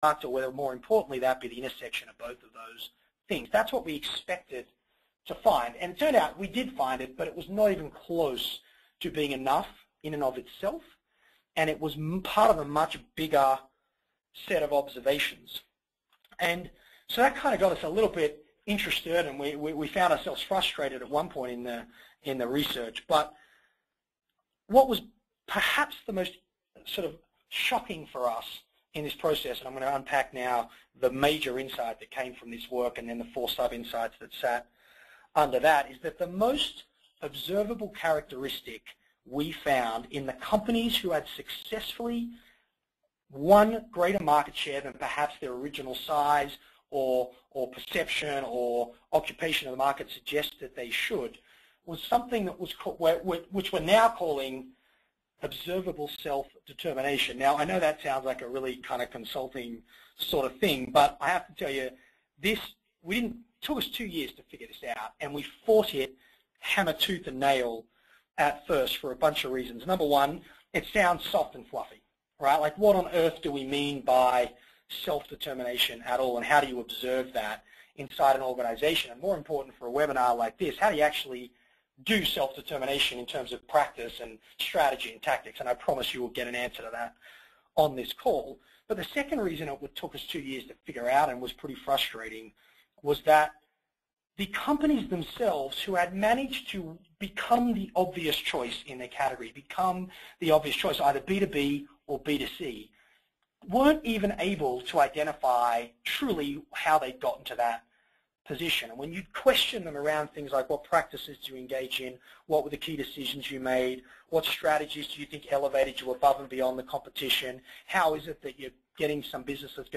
or whether more importantly that be the intersection of both of those things. That's what we expected to find. And it turned out we did find it, but it was not even close to being enough in and of itself. And it was part of a much bigger set of observations. And so that kind of got us a little bit interested, and we found ourselves frustrated at one point in the research. But what was perhaps the most sort of shocking for us in this process, and I'm going to unpack now the major insight that came from this work and then the 4 sub-insights that sat under that, is that the most observable characteristic we found in the companies who had successfully won greater market share than perhaps their original size or perception or occupation of the market suggests that they should, was something that was which we're now calling observable self-determination. Now, I know that sounds like a really kind of consulting sort of thing, but I have to tell you, it took us 2 years to figure this out, and we fought it hammer, tooth, and nail at first for a bunch of reasons. Number one, it sounds soft and fluffy, right? Like, what on earth do we mean by self-determination at all, and how do you observe that inside an organization? And more important for a webinar like this, how do you actually do self-determination in terms of practice and strategy and tactics? And I promise you will get an answer to that on this call. But the second reason it took us 2 years to figure out and was pretty frustrating was that the companies themselves who had managed to become the obvious choice in their category, become the obvious choice, either B2B or B2C, weren't even able to identify truly how they'd gotten to that position. And when you question them around things like what practices do you engage in, what were the key decisions you made, what strategies do you think elevated you above and beyond the competition, how is it that you're getting some business that's